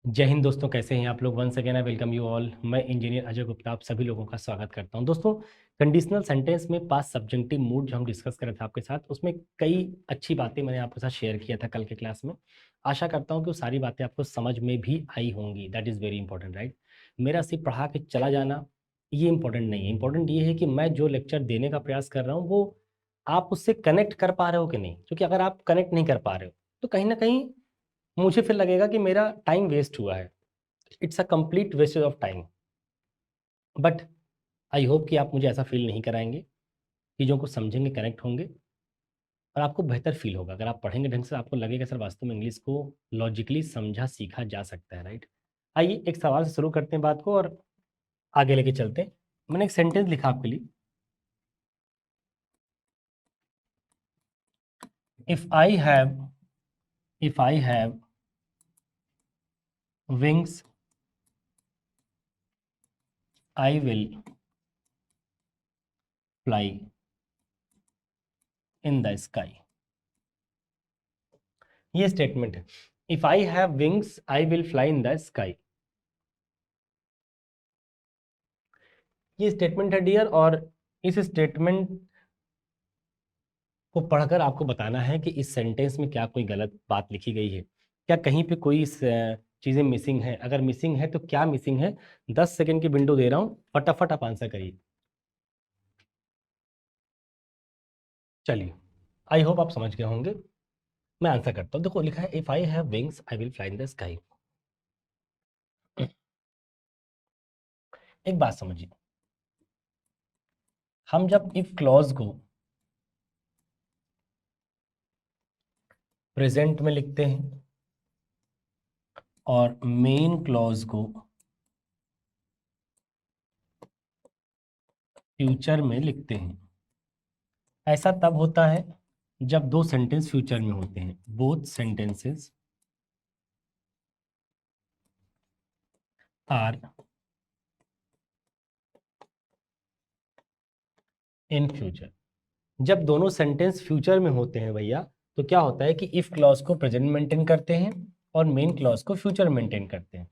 जय हिंद दोस्तों, कैसे हैं आप लोग। Once again I welcome you all. मैं इंजीनियर अजय गुप्ता आप सभी लोगों का स्वागत करता हूं। दोस्तों, कंडीशनल सेंटेंस में पास्ट सब्जेक्टिव मूड जो हम डिस्कस कर रहे थे आपके साथ, उसमें कई अच्छी बातें मैंने आपके साथ शेयर किया था कल के क्लास में। आशा करता हूं कि वो सारी बातें आपको समझ में भी आई होंगी। That is very important, right. मेरा सिर्फ पढ़ा के चला जाना ये इंपॉर्टेंट नहीं है। इंपॉर्टेंट ये है कि मैं जो लेक्चर देने का प्रयास कर रहा हूँ वो आप उससे कनेक्ट कर पा रहे हो कि नहीं। क्योंकि अगर आप कनेक्ट नहीं कर पा रहे हो तो कहीं ना कहीं मुझे फिर लगेगा कि मेरा टाइम वेस्ट हुआ है। It's a complete wastage of time. But I hope कि आप मुझे ऐसा फील नहीं कराएंगे। चीज़ों को समझेंगे, कनेक्ट होंगे और आपको बेहतर फील होगा। अगर आप पढ़ेंगे ढंग से आपको लगेगा सर वास्तव में इंग्लिश को लॉजिकली समझा सीखा जा सकता है, राइट। आइए एक सवाल से शुरू करते हैं बात को और आगे लेके चलते हैं। मैंने एक सेंटेंस लिखा आपके लिए। If I have if I have wings I will fly in the sky. ये स्टेटमेंट है। If I have wings I will fly in the sky. ये स्टेटमेंट है डियर। और इस स्टेटमेंट को पढ़कर आपको बताना है कि इस सेंटेंस में क्या कोई गलत बात लिखी गई है, क्या कहीं पे कोई चीज़ें मिसिंग है। अगर मिसिंग है तो क्या मिसिंग है। 10 सेकेंड की विंडो दे रहा हूँ, फटाफट आप आंसर करिए। चलिए, आई होप आप समझ गए होंगे। मैं आंसर करता हूँ। देखो लिखा है if I have wings I will fly in the sky. एक बात समझिए, हम जब इफ क्लॉज को प्रेजेंट में लिखते हैं और मेन क्लॉज को फ्यूचर में लिखते हैं, ऐसा तब होता है जब दो सेंटेंस फ्यूचर में होते हैं। Both sentences are in future. जब दोनों सेंटेंस फ्यूचर में होते हैं भैया, तो क्या होता है कि इफ क्लॉज को प्रेजेंट मेंटेन करते हैं और मेन क्लॉज को फ्यूचर मेंटेन करते हैं।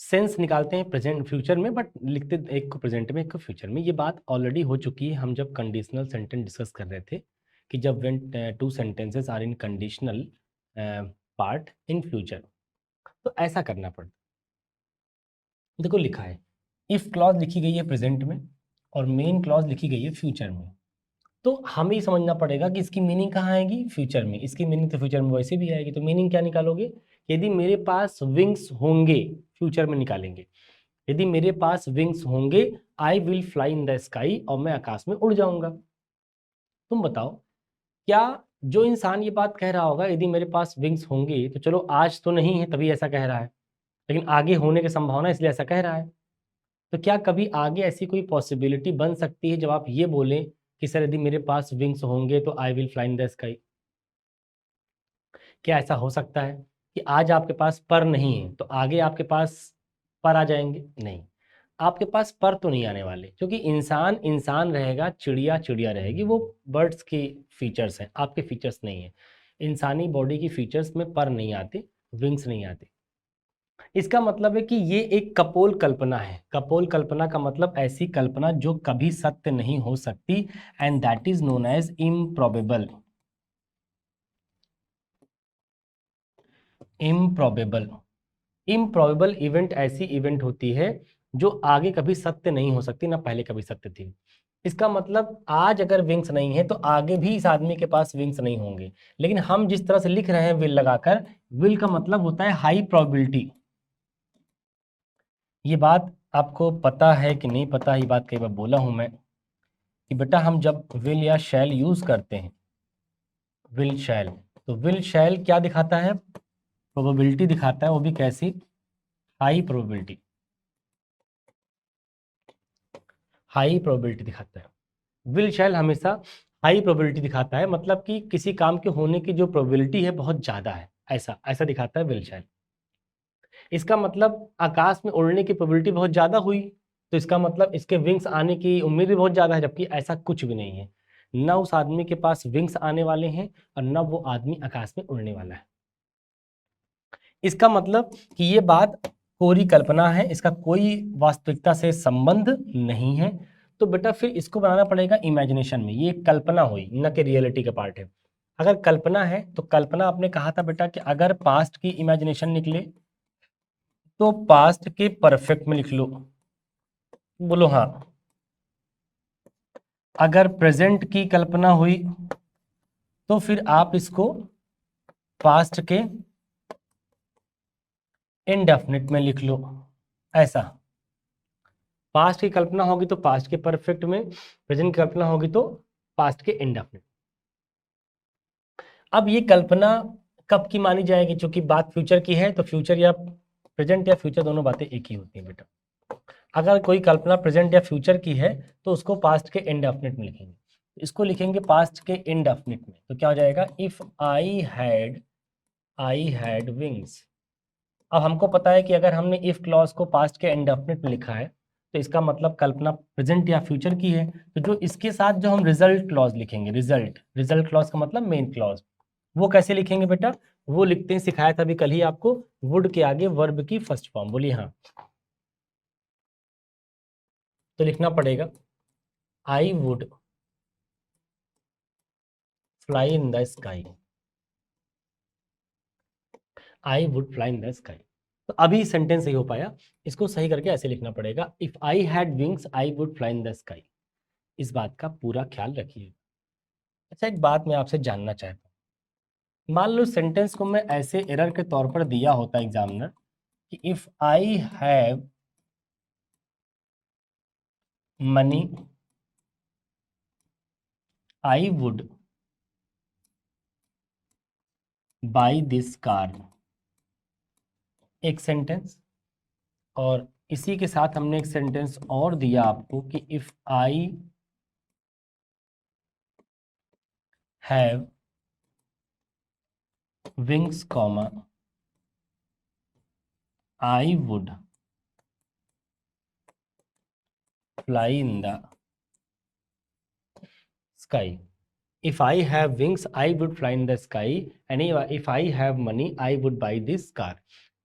सेंस निकालते हैं प्रेजेंट फ्यूचर में, बट लिखते एक को प्रेजेंट में एक को फ्यूचर में। ये बात ऑलरेडी हो चुकी है हम जब कंडीशनल सेंटेंस डिस्कस कर रहे थे कि जब when two sentences are in conditional part in future तो ऐसा करना पड़ता। देखो लिखा है इफ क्लॉज लिखी गई है प्रेजेंट में और मेन क्लॉज लिखी गई है फ्यूचर में, तो हमें ही समझना पड़ेगा कि इसकी मीनिंग कहाँ आएगी, फ्यूचर में। इसकी मीनिंग तो फ्यूचर में वैसे भी आएगी, तो मीनिंग क्या निकालोगे। यदि मेरे पास विंग्स होंगे, फ्यूचर में निकालेंगे। यदि मेरे पास विंग्स होंगे I will fly in the sky, और मैं आकाश में उड़ जाऊंगा। तुम बताओ, क्या जो इंसान ये बात कह रहा होगा यदि मेरे पास विंग्स होंगे, तो चलो आज तो नहीं है तभी ऐसा कह रहा है, लेकिन आगे होने की संभावना इसलिए ऐसा कह रहा है। तो क्या कभी आगे ऐसी कोई पॉसिबिलिटी बन सकती है जब आप ये बोलें कि सर यदि मेरे पास विंग्स होंगे तो I will fly in the sky. क्या ऐसा हो सकता है कि आज आपके पास पर नहीं है तो आगे आपके पास पर आ जाएंगे? नहीं, आपके पास पर तो नहीं आने वाले, क्योंकि इंसान इंसान रहेगा, चिड़िया चिड़िया रहेगी। वो बर्ड्स की फीचर्स हैं, आपके फीचर्स नहीं है। इंसानी बॉडी की फीचर्स में पर नहीं आते, विंग्स नहीं आते। इसका मतलब है कि ये एक कपोल कल्पना है। कपोल कल्पना का मतलब ऐसी कल्पना जो कभी सत्य नहीं हो सकती, and that is known as improbable. Improbable improbable event ऐसी इवेंट होती है जो आगे कभी सत्य नहीं हो सकती, ना पहले कभी सत्य थी। इसका मतलब आज अगर विंग्स नहीं है तो आगे भी इस आदमी के पास विंग्स नहीं होंगे। लेकिन हम जिस तरह से लिख रहे हैं विल लगाकर, विल का मतलब होता है हाई प्रोबेबिलिटी। ये बात आपको पता है कि नहीं पता, ये बात कई बार बोला हूं मैं कि बेटा हम जब विल या शैल यूज करते हैं, विल शैल, तो विल शैल क्या दिखाता है, प्रोबेबिलिटी दिखाता है। वो भी कैसी, हाई प्रोबेबिलिटी। हाई प्रोबेबिलिटी दिखाता है। विल शैल हमेशा हाई प्रोबेबिलिटी दिखाता है, मतलब कि किसी काम के होने की जो प्रोबेबिलिटी है बहुत ज़्यादा है, ऐसा ऐसा दिखाता है विल शैल। इसका मतलब आकाश में उड़ने की प्रोबेबिलिटी बहुत ज़्यादा हुई, तो इसका मतलब इसके विंग्स आने की उम्मीद भी बहुत ज़्यादा है, जबकि ऐसा कुछ भी नहीं है। न उस आदमी के पास विंग्स आने वाले हैं और न वो आदमी आकाश में उड़ने वाला है। इसका मतलब कि ये बात कोरी कल्पना है, इसका कोई वास्तविकता से संबंध नहीं है। तो बेटा फिर इसको बनाना पड़ेगा इमेजिनेशन में, ये कल्पना हुई, न कि रियलिटी का पार्ट है। अगर कल्पना है तो कल्पना आपने कहा था बेटा कि अगर पास्ट की इमेजिनेशन निकले तो पास्ट के परफेक्ट में लिख लो। बोलो हाँ। अगर प्रेजेंट की कल्पना हुई तो फिर आप इसको पास्ट के इनडेफिनिट में लिख लो। ऐसा पास्ट की कल्पना होगी तो पास्ट के परफेक्ट में, प्रेजेंट की कल्पना होगी तो पास्ट के इनडेफिनिट। अब ये कल्पना कब की मानी जाएगी? क्योंकि बात फ्यूचर की है तो फ्यूचर या प्रेजेंट या फ्यूचर दोनों बातें एक ही होती हैं बेटा। अगर कोई कल्पना प्रेजेंट या फ्यूचर की है तो उसको पास्ट के इनडेफिनिट में लिखेंगे। इसको लिखेंगे पास्ट के इनडेफिनिट में, तो क्या हो जाएगा? If I had wings. अब हमको पता है कि अगर हमने इफ क्लॉज को पास्ट के इनडेफिनिट में लिखा है तो इसका मतलब कल्पना प्रेजेंट या फ्यूचर की है। तो जो इसके साथ जो हम रिजल्ट क्लॉज लिखेंगे, रिजल्ट क्लॉज का मतलब मेन क्लॉज, वो कैसे लिखेंगे बेटा? वो लिखते हैं, सिखाया था अभी कल ही आपको, वुड के आगे वर्ब की फर्स्ट फॉर्म। बोलिए हाँ। तो लिखना पड़ेगा I would fly in the sky. I would fly in the sky. तो अभी सेंटेंस सही हो पाया, इसको सही करके ऐसे लिखना पड़ेगा, if I had wings I would fly in the sky. इस बात का पूरा ख्याल रखिए। अच्छा, एक बात मैं आपसे जानना चाहता हूँ, मान लो सेंटेंस को मैं ऐसे एरर के तौर पर दिया होता एग्जामिनर कि if I have money I would buy this car, एक सेंटेंस। और इसी के साथ हमने एक सेंटेंस और दिया आपको कि if I have wings comma I would fly in the sky. If I have wings, I would fly in the sky, and if I have money, I would buy this car.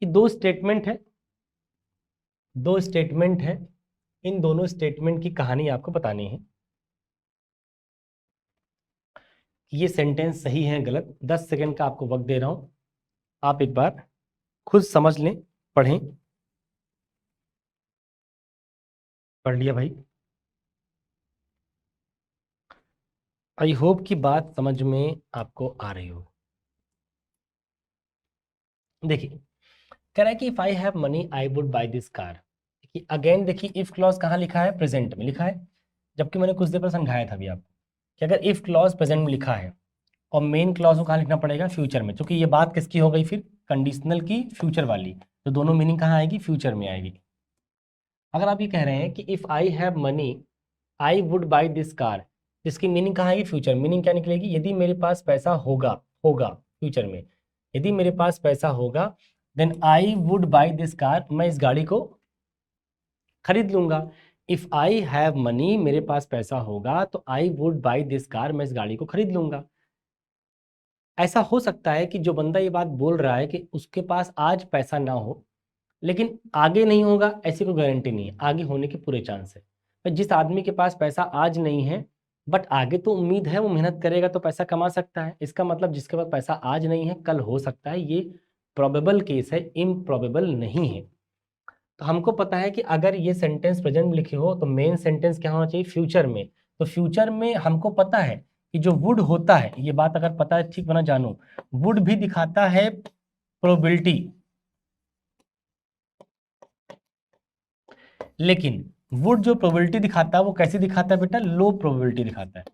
ये दो statement है, दो statement है। इन दोनों statement की कहानी आपको बतानी है कि ये सेंटेंस सही है गलत। 10 सेकंड का आपको वक्त दे रहा हूं, आप एक बार खुद समझ लें, पढ़ें। पढ़ लिया भाई? आई होप कि बात समझ में आपको आ रही हो। देखिए, कह रहा है कि if I have money I would by this car. देखिए अगेन, देखिए इफ क्लॉज कहाँ लिखा है? प्रेजेंट में लिखा है, जबकि मैंने कुछ देर पर समझाया था अभी आपको कि अगर इफ क्लॉज प्रेजेंट में लिखा है और मेन क्लॉज को कहाँ लिखना पड़ेगा? फ्यूचर में। क्योंकि ये बात किसकी हो गई फिर? कंडीशनल की, फ्यूचर वाली। तो दोनों मीनिंग कहाँ आएगी? फ्यूचर में आएगी। अगर आप ये कह रहे हैं कि if I have money I would buy this car, जिसकी मीनिंग कहाँ आएगी? फ्यूचर। मीनिंग क्या निकलेगी? यदि मेरे पास पैसा होगा, होगा फ्यूचर में, यदि मेरे पास पैसा होगा then I would buy this car, मैं इस गाड़ी को खरीद लूंगा। इफ आई हैव मनी, मेरे पास पैसा होगा तो आई वुड बाई दिस कार, मैं इस गाड़ी को खरीद लूंगा। ऐसा हो सकता है कि जो बंदा ये बात बोल रहा है कि उसके पास आज पैसा ना हो, लेकिन आगे नहीं होगा, ऐसी कोई गारंटी नहीं है। आगे होने के पूरे चांस है। पर जिस आदमी के पास पैसा आज नहीं है बट आगे तो उम्मीद है, वो मेहनत करेगा तो पैसा कमा सकता है। इसका मतलब जिसके पास पैसा आज नहीं है कल हो सकता है, ये प्रोबेबल केस है, इम्प्रोबेबल नहीं है। तो हमको पता है कि अगर ये सेंटेंस प्रेजेंट में लिखे हो तो मेन सेंटेंस क्या होना चाहिए? फ्यूचर में। तो फ्यूचर में हमको पता है कि जो वुड होता है, ये बात अगर पता है ठीक बना जानो, वुड भी दिखाता है प्रोबेबिलिटी, लेकिन वुड जो प्रोबेबिलिटी दिखाता है वो कैसे दिखाता है बेटा? लो प्रोबेबिलिटी दिखाता है।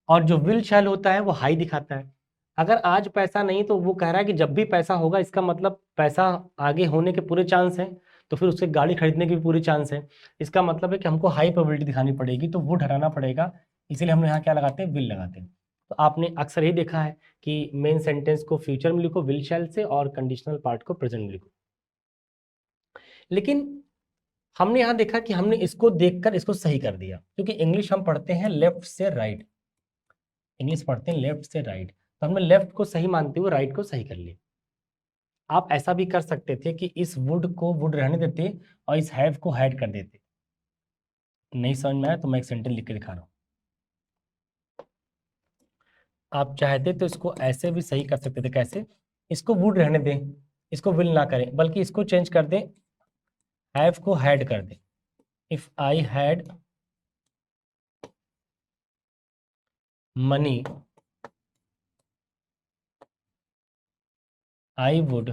और जो विल शैल होता है वो हाई दिखाता है। अगर आज पैसा नहीं तो वो कह रहा है कि जब भी पैसा होगा, इसका मतलब पैसा आगे होने के पूरे चांस हैं, तो फिर उससे गाड़ी खरीदने के भी पूरे चांस हैं। इसका मतलब है कि हमको हाई प्रोबेबिलिटी दिखानी पड़ेगी, तो वुड हटाना पड़ेगा। इसीलिए हम यहाँ क्या लगाते हैं? विल लगाते हैं। तो आपने अक्सर यही देखा है कि मेन सेंटेंस को फ्यूचर में लिखो विल शैल से, और कंडीशनल पार्ट को प्रेजेंट में लिखो। लेकिन हमने यहाँ देखा कि हमने इसको देखकर इसको सही कर दिया, क्योंकि इंग्लिश हम पढ़ते हैं लेफ्ट से राइट, इंग्लिश पढ़ते हैं लेफ्ट से राइट, तो हमने लेफ्ट को सही मानते हुए राइट को सही कर लिया। आप ऐसा भी कर सकते थे कि इस वुड को वुड रहने देते और इस हैव को हैड कर देते। नहीं समझ में आया तो मैं एक सेंटेंस लिख के दिखा रहा हूँ। आप चाहते तो इसको ऐसे भी सही कर सकते थे। कैसे? इसको वुड रहने दें, इसको विल ना करें, बल्कि इसको चेंज कर दें, हैव को हैड कर दें। If I had money I would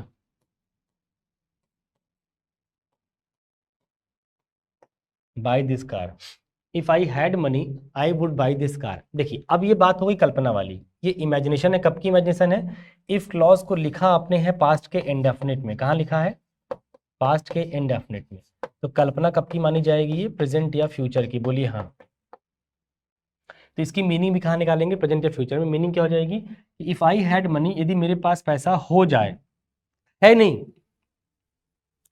by this car. If I had money I would by this car. देखिए अब ये बात हो गई कल्पना वाली, ये इमेजिनेशन है। कब की इमेजिनेशन है? इफ क्लॉज को लिखा आपने है पास्ट के इंडेफिनिट में। कहाँ लिखा है? पास्ट के इंडेफिनिट में। तो कल्पना कब की मानी जाएगी? ये प्रेजेंट या फ्यूचर की? बोलिए हाँ। तो इसकी मीनिंग भी कहाँ निकालेंगे? प्रेजेंट या फ्यूचर में। मीनिंग क्या हो जाएगी? इफ आई हैड मनी, यदि मेरे पास पैसा हो जाए, है नहीं,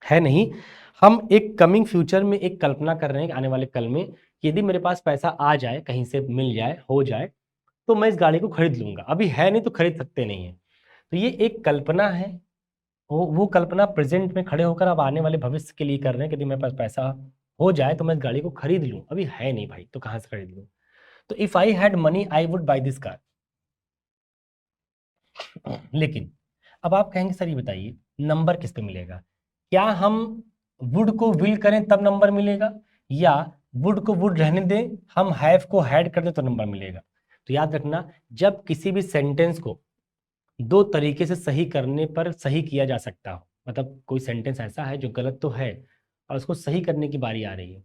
है नहीं, हम एक कमिंग फ्यूचर में एक कल्पना कर रहे हैं आने वाले कल में, यदि मेरे पास पैसा आ जाए, कहीं से मिल जाए, हो जाए, तो मैं इस गाड़ी को खरीद लूंगा। अभी है नहीं तो खरीद सकते नहीं है। तो ये एक कल्पना है। वो कल्पना प्रेजेंट में खड़े होकर अब आने वाले भविष्य के लिए कर रहे हैं कि यदि मेरे पास पैसा हो जाए तो मैं इस गाड़ी को खरीद लूं। अभी है नहीं भाई, तो कहां से खरीद लूं? तो if I had money I would by this car. लेकिन अब आप कहेंगे सर ये बताइए नंबर किस पे मिलेगा? क्या हम वुड को विल करें तब नंबर मिलेगा, या वुड को वुड रहने दें, हम हैव को हैड कर दें तो नंबर मिलेगा? तो याद रखना, जब किसी भी सेंटेंस को दो तरीके से सही करने पर सही किया जा सकता हो, मतलब कोई सेंटेंस ऐसा है जो गलत तो है और उसको सही करने की बारी आ रही है,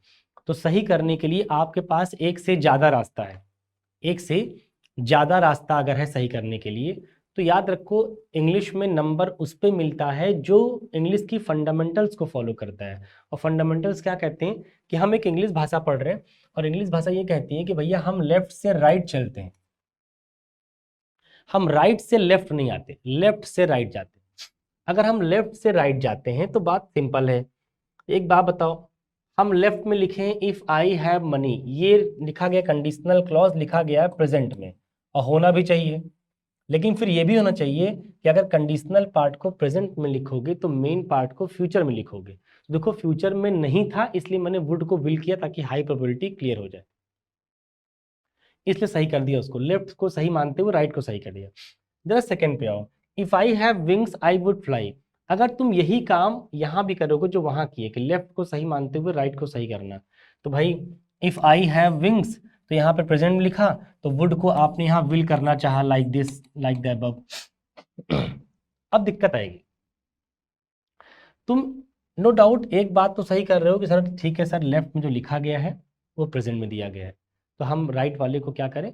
तो सही करने के लिए आपके पास एक से ज्यादा रास्ता है। एक से ज्यादा रास्ता अगर है सही करने के लिए, तो याद रखो इंग्लिश में नंबर उस पे मिलता है जो इंग्लिश की फंडामेंटल्स को फॉलो करता है। और फंडामेंटल्स क्या कहते हैं कि हम एक इंग्लिश भाषा पढ़ रहे हैं और इंग्लिश भाषा ये कहती है कि भैया हम लेफ्ट से राइट चलते हैं, हम राइट से लेफ्ट नहीं आते, लेफ्ट से राइट जाते हैं। अगर हम लेफ्ट से राइट जाते हैं तो बात सिंपल है। एक बात बताओ, हम लेफ्ट में लिखें इफ आई हैव मनी, ये लिखा गया कंडीशनल क्लॉज, लिखा गया है प्रेजेंट में और होना भी चाहिए। लेकिन फिर ये भी होना चाहिए कि अगर कंडीशनल पार्ट को प्रेजेंट में लिखोगे तो मेन पार्ट को फ्यूचर में लिखोगे। देखो फ्यूचर में नहीं था इसलिए मैंने वुड को विल किया ताकि हाई प्रोबेबिलिटी क्लियर हो जाए, इसलिए सही कर दिया उसको, लेफ्ट को सही मानते हुए राइट को सही कर दिया। जरा सेकंड पे आओ, if I have wings I would fly. अगर तुम यही काम यहां भी करोगे जो वहां किए कि लेफ्ट को सही मानते हुए राइट को सही करना, तो भाई इफ आई हैव विंग्स तो यहाँ पे प्रेजेंट में लिखा, तो वुड को आपने यहाँ विल करना चाहा, like this like the above. अब दिक्कत आएगी, तुम नो डाउट एक बात तो सही कर रहे हो कि सर ठीक है सर, लेफ्ट में जो लिखा गया है वो प्रेजेंट में दिया गया है, तो हम राइट वाले को क्या करें,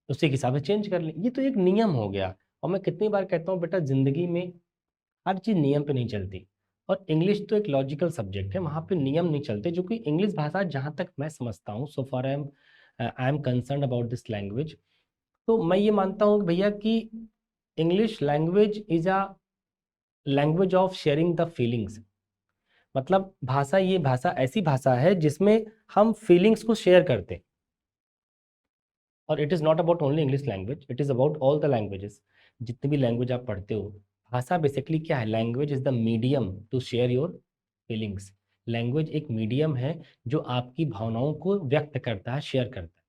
उसी के हिसाब से चेंज कर लें। ये तो एक नियम हो गया। और मैं कितनी बार कहता हूँ बेटा, जिंदगी में हर चीज नियम पे नहीं चलती, और इंग्लिश तो एक लॉजिकल सब्जेक्ट है, वहां पे नियम नहीं चलते। जो कि इंग्लिश भाषा जहां तक मैं समझता हूँ, so for I am concern about this language, तो मैं ये मानता हूँ कि भैया कि English language is a language of sharing the feelings. मतलब भाषा, ये भाषा ऐसी भाषा है जिसमें हम फीलिंग्स को शेयर करते हैं। और it is not about only English language, it is about all the languages. जितनी भी लैंग्वेज आप पढ़ते हो, भाषा बेसिकली क्या है? Language is the medium to share your feelings. Language एक मीडियम है जो आपकी भावनाओं को व्यक्त करता है, शेयर करता है।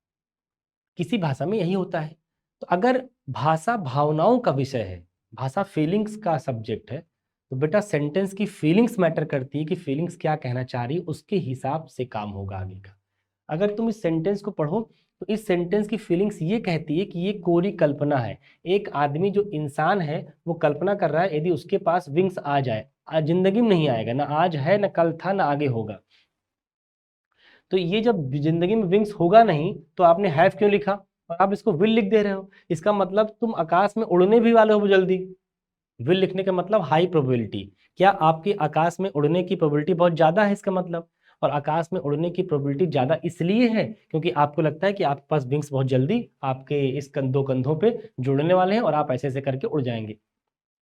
किसी भाषा में यही होता है। तो अगर भाषा भावनाओं का विषय है, भाषा फीलिंग्स का सब्जेक्ट है, तो बेटा सेंटेंस की फीलिंग्स मैटर करती है कि फीलिंग्स क्या कहना चाह रही है, उसके हिसाब से काम होगा आगे का। अगर तुम इस सेंटेंस को पढ़ो तो इस सेंटेंस की फीलिंग्स ये कहती है कि ये कोरी कल्पना है। एक आदमी जो इंसान है वो कल्पना कर रहा है यदि उसके पास विंग्स आ जाए, आज जिंदगी में नहीं आएगा, ना आज है, ना कल था, ना आगे होगा। तो ये जब जिंदगी में विंग्स होगा नहीं तो आपने हैव क्यों लिखा, और आप इसको विल लिख दे रहे हो। इसका मतलब तुम आकाश में उड़ने भी वाले हो जल्दी। विल लिखने का मतलब हाई प्रोबेबिलिटी। क्या आपकी आकाश में उड़ने की प्रोबेबिलिटी बहुत ज्यादा है इसका मतलब? और आकाश में उड़ने की प्रोबेबिलिटी ज्यादा इसलिए है क्योंकि आपको लगता है कि आपके पास विंग्स बहुत जल्दी आपके इस दो कंधों पे जुड़ने वाले हैं और आप ऐसे ऐसे करके उड़ जाएंगे।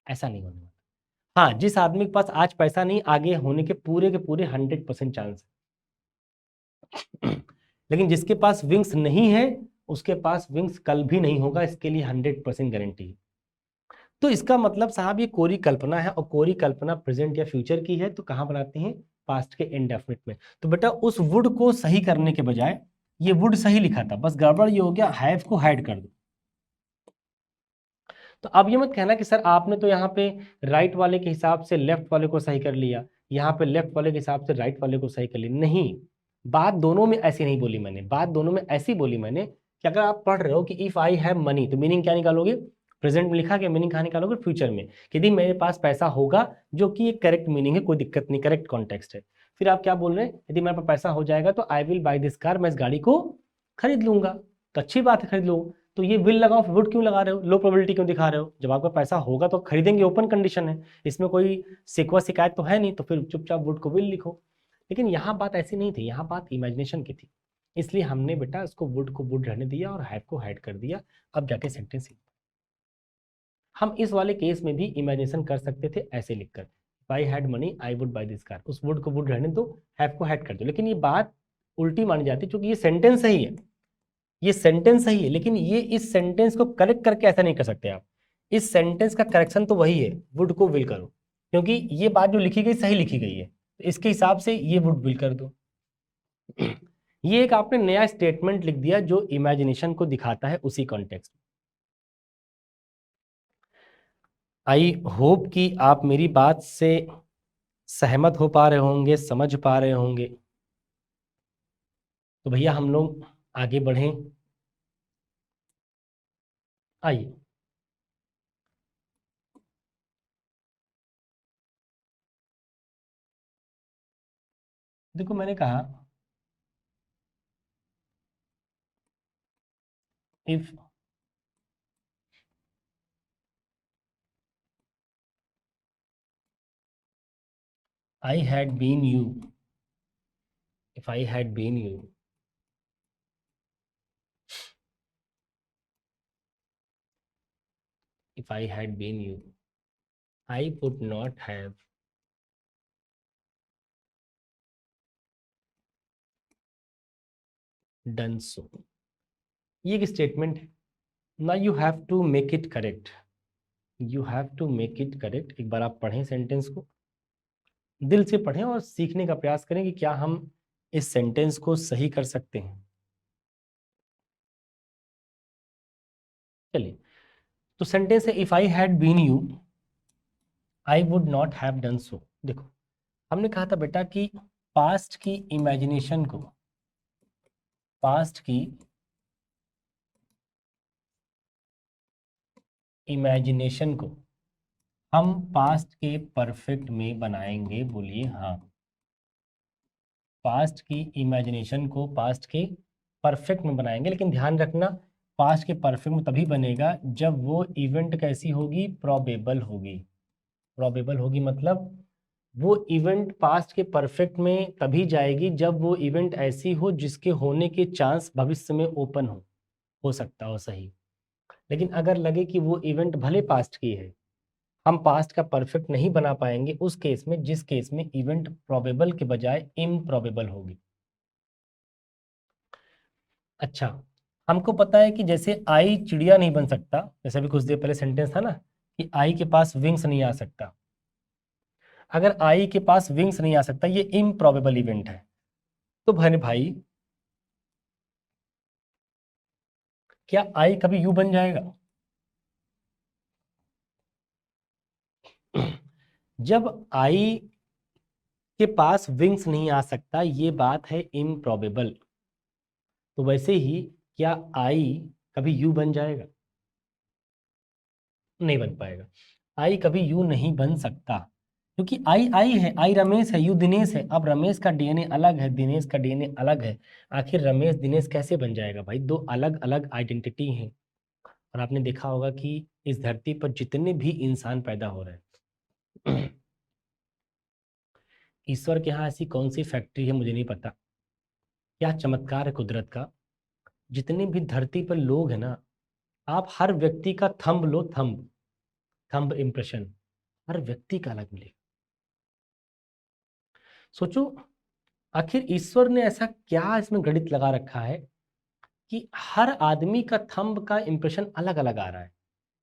ऐसा नहीं होने वाला। हाँ, जिस आदमी के पास आज पैसा नहीं, आगे होने के पूरे 100% चांस है। लेकिन जिसके पास विंग्स नहीं है उसके पास विंग्स कल भी नहीं होगा, इसके लिए 100% गारंटी है। तो इसका मतलब साहब ये कोरी कल्पना है, और कोरी कल्पना प्रेजेंट या फ्यूचर की है, तो कहाँ बनाते हैं, पास्ट के इंडेफिनिट में। तो बेटा उस वुड को सही करने के बजाय ये वुड सही लिखा था, बस गड़बड़ ये हो गया, हैव को हाइड कर दो। तो अब ये मत कहना कि सर आपने तो यहाँ पे राइट वाले के हिसाब से लेफ्ट वाले को सही कर लिया, यहाँ पे लेफ्ट वाले के हिसाब से राइट वाले को सही कर लिया। नहीं, बात दोनों में ऐसी नहीं बोली मैंने, बात दोनों में ऐसी बोली मैंने कि अगर आप पढ़ रहे हो कि इफ आई हैव मनी, तो मीनिंग क्या निकालोगे, प्रेजेंट में लिखा गया, मीनिंग कहाँ निकालोगे, फ्यूचर में, कि यदि मेरे पास पैसा होगा, जो कि एक करेक्ट मीनिंग है, कोई दिक्कत नहीं, करेक्ट कॉन्टेक्स्ट है। फिर आप क्या बोल रहे हैं, यदि मेरे पास पैसा हो जाएगा तो I will by this car, मैं इस गाड़ी को खरीद लूंगा। तो अच्छी बात है, खरीद लो। तो ये विल लगाओ, वुड क्यों लगा रहे हो, लो प्रोबेबिलिटी क्यों दिखा रहे हो, जब आपका पैसा होगा तो खरीदेंगे, ओपन कंडीशन है, इसमें कोई शिकवा शिकायत तो है नहीं, तो फिर चुपचाप वुड को विल लिखो। लेकिन यहाँ बात ऐसी नहीं थी, यहाँ बात इमेजिनेशन की थी, इसलिए हमने बेटा उसको वुड को वुड रहने दिया और हैव को हाइड कर दिया। अब जाके सेंटेंस, हम इस वाले केस में भी इमेजिनेशन कर सकते थे ऐसे लिखकर, I had money I would by this car, उस वुड को वुड रहने दो, हैव को हाइड कर दो। लेकिन ये बात उल्टी मानी जाती, क्योंकि ये सेंटेंस सही है, ये सेंटेंस सही है, लेकिन ये इस सेंटेंस को करेक्ट करके ऐसा नहीं कर सकते आप। इस सेंटेंस का करेक्शन तो वही है, वुड को विल करो, क्योंकि ये बात जो लिखी गई सही लिखी गई है, तो इसके हिसाब से ये वुड विल कर दो। ये एक आपने नया स्टेटमेंट लिख दिया जो इमेजिनेशन को दिखाता है उसी कॉन्टेक्स्ट में। आई होप कि आप मेरी बात से सहमत हो पा रहे होंगे, समझ पा रहे होंगे। तो भैया हम लोग आगे बढ़ें, आइए। देखो मैंने कहा if I had been you, if I had been you, if I had been you, I would not have done so. ये एक स्टेटमेंट है ना, you have to make it correct, you have to make it correct. एक बार आप पढ़ें sentence को, दिल से पढ़ें और सीखने का प्रयास करें कि क्या हम इस सेंटेंस को सही कर सकते हैं। चलिए, तो सेंटेंस है if I had been you I would not have done so. देखो हमने कहा था बेटा कि पास्ट की इमेजिनेशन को, पास्ट की इमेजिनेशन को हम पास्ट के परफेक्ट में बनाएंगे, बोलिए हाँ। पास्ट की इमेजिनेशन को पास्ट के परफेक्ट में बनाएंगे, लेकिन ध्यान रखना पास्ट के परफेक्ट में तभी बनेगा जब वो इवेंट कैसी होगी, प्रोबेबल होगी। प्रोबेबल होगी मतलब वो इवेंट पास्ट के परफेक्ट में तभी जाएगी जब वो इवेंट ऐसी हो जिसके होने के चांस भविष्य में ओपन हो सकता हो सही। लेकिन अगर लगे कि वो इवेंट भले पास्ट की है, हम पास्ट का परफेक्ट नहीं बना पाएंगे उस केस में जिस केस में इवेंट प्रोबेबल के बजाय इम्प्रोबेबल होगी। अच्छा, हमको पता है कि जैसे आई चिड़िया नहीं बन सकता, जैसे अभी कुछ देर पहले सेंटेंस था ना कि आई के पास विंग्स नहीं आ सकता। अगर आई के पास विंग्स नहीं आ सकता, ये इम्प्रोबेबल इवेंट है, तो भाई क्या आई कभी यू बन जाएगा? जब आई के पास विंग्स नहीं आ सकता, ये बात है इम्प्रोबेबल, तो वैसे ही क्या आई कभी यू बन जाएगा? नहीं बन पाएगा। आई कभी यू नहीं बन सकता, क्योंकि आई आई है, आई रमेश है, यू दिनेश है। अब रमेश का डीएनए अलग है, दिनेश का डीएनए अलग है, आखिर रमेश दिनेश कैसे बन जाएगा भाई? दो अलग अलग आइडेंटिटी हैं। और आपने देखा होगा कि इस धरती पर जितने भी इंसान पैदा हो रहे हैं, ईश्वर के यहाँ ऐसी कौन सी फैक्ट्री है मुझे नहीं पता, क्या चमत्कार है कुदरत का, जितने भी धरती पर लोग हैं ना, आप हर व्यक्ति का थंब लो, थंब थंब इम्प्रेशन हर व्यक्ति का अलग मिलेगा। सोचो आखिर ईश्वर ने ऐसा क्या इसमें गणित लगा रखा है कि हर आदमी का थंब का इंप्रेशन अलग अलग आ रहा है।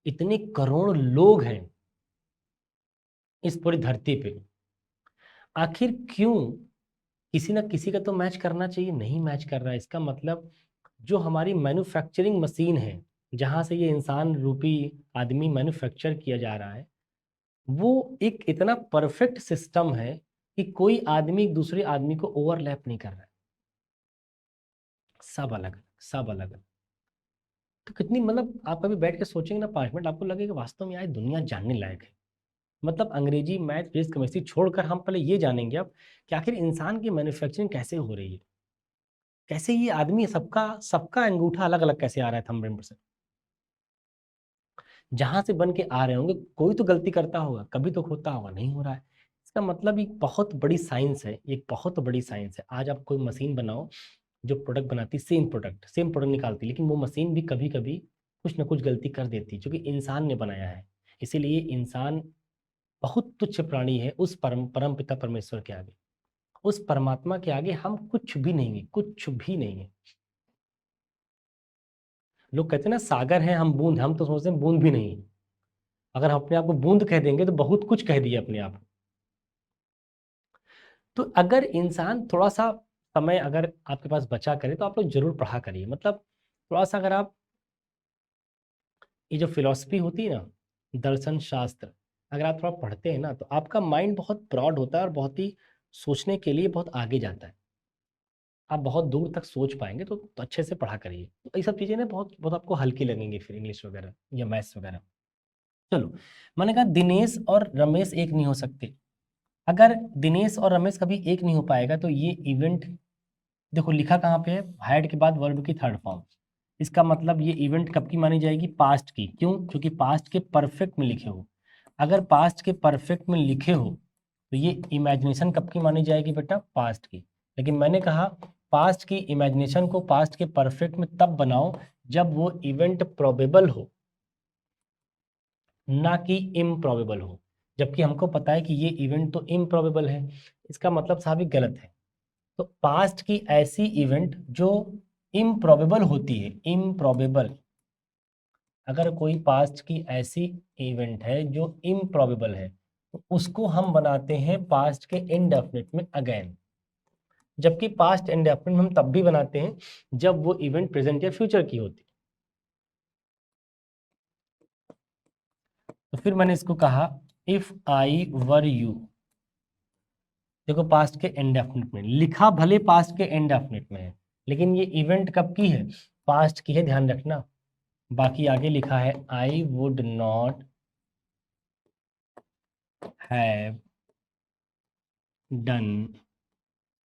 इतने करोड़ लोग हैं इस पूरी धरती पे, आखिर क्यों किसी ना किसी का तो मैच करना चाहिए, नहीं मैच कर रहा है। इसका मतलब जो हमारी मैन्युफैक्चरिंग मशीन है, जहाँ से ये इंसान रूपी आदमी मैन्युफैक्चर किया जा रहा है, वो एक इतना परफेक्ट सिस्टम है कि कोई आदमी एक दूसरे आदमी को ओवरलैप नहीं कर रहा है, सब अलग अलग, सब अलग अलग। तो कितनी मतलब आप कभी बैठ के सोचेंगे ना 5 मिनट, आपको लगेगा वास्तव में यार दुनिया जानने लायक है। मतलब अंग्रेजी, मैथ, फिजिक्स, केमिस्ट्री छोड़कर हम पहले ये जानेंगे अब कि आखिर इंसान की मैन्युफैक्चरिंग कैसे हो रही है, कैसे ये आदमी सबका सबका अंगूठा अलग अलग कैसे आ रहा है थंबप्रिंट से, जहां से बन के आ रहे होंगे कोई तो गलती करता होगा, कभी तो होता होगा, नहीं हो रहा है। इसका मतलब एक बहुत बड़ी साइंस है, एक बहुत बड़ी साइंस है। आज आप कोई मशीन बनाओ जो प्रोडक्ट बनाती, सेम प्रोडक्ट निकालती, लेकिन वो मशीन भी कभी कभी कुछ ना कुछ गलती कर देती है, क्योंकि इंसान ने बनाया है। इसीलिए इंसान बहुत तुच्छ प्राणी है उस परम पिता परमेश्वर के आगे, उस परमात्मा के आगे हम कुछ भी नहीं है, कुछ भी नहीं है। लोग कहते हैं ना सागर है, हम बूंद, हम तो सोचते हैं बूंद भी नहीं है। अगर हम अपने आप को बूंद कह देंगे तो बहुत कुछ कह दिया अपने आप। तो अगर इंसान थोड़ा सा समय अगर आपके पास बचा करे तो आप लोग जरूर पढ़ा करिए। मतलब थोड़ा सा अगर आप ये जो फिलॉसफी होती है ना, दर्शन शास्त्र, अगर आप थोड़ा पढ़ते हैं ना तो आपका माइंड बहुत ब्रॉड होता है और बहुत ही सोचने के लिए बहुत आगे जाता है। आप बहुत दूर तक सोच पाएंगे, तो अच्छे से पढ़ा करिए। तो ये सब चीज़ें ना बहुत बहुत आपको हल्की लगेंगी फिर, इंग्लिश वगैरह या मैथ्स वगैरह। चलो, मैंने कहा दिनेश और रमेश एक नहीं हो सकते। अगर दिनेश और रमेश कभी एक नहीं हो पाएगा तो ये इवेंट, देखो लिखा कहाँ पे है, हैड के बाद वर्ब की थर्ड फॉर्म। इसका मतलब ये इवेंट कब की मानी जाएगी, पास्ट की। क्यों? क्योंकि पास्ट के परफेक्ट में लिखे हो। अगर पास्ट के परफेक्ट में लिखे हो तो ये इमेजिनेशन कब की मानी जाएगी बेटा, पास्ट की। लेकिन मैंने कहा पास्ट की इमेजिनेशन को पास्ट के परफेक्ट में तब बनाओ जब वो इवेंट प्रोबेबल हो, ना कि इम्प्रोबेबल हो। जबकि हमको पता है कि ये इवेंट तो इम्प्रोबेबल है, इसका मतलब साबित गलत है। तो पास्ट की ऐसी इवेंट जो इम्प्रोबेबल होती है, इम्प्रोबेबल, अगर कोई पास्ट की ऐसी इवेंट है जो इम्प्रोबेबल है तो उसको हम बनाते हैं पास्ट के इंडेफिनिट में अगेन। जबकि पास्ट इंडेफिनिट हम तब भी बनाते हैं जब वो इवेंट प्रेजेंट या फ्यूचर की होती। तो फिर मैंने इसको कहा इफ आई वर यू। देखो पास्ट के इंडेफिनिट में लिखा, भले पास्ट के इंडेफिनिट में है, लेकिन ये इवेंट कब की है, पास्ट की है, ध्यान रखना। बाकी आगे लिखा है आई वुड नॉट हैव डन।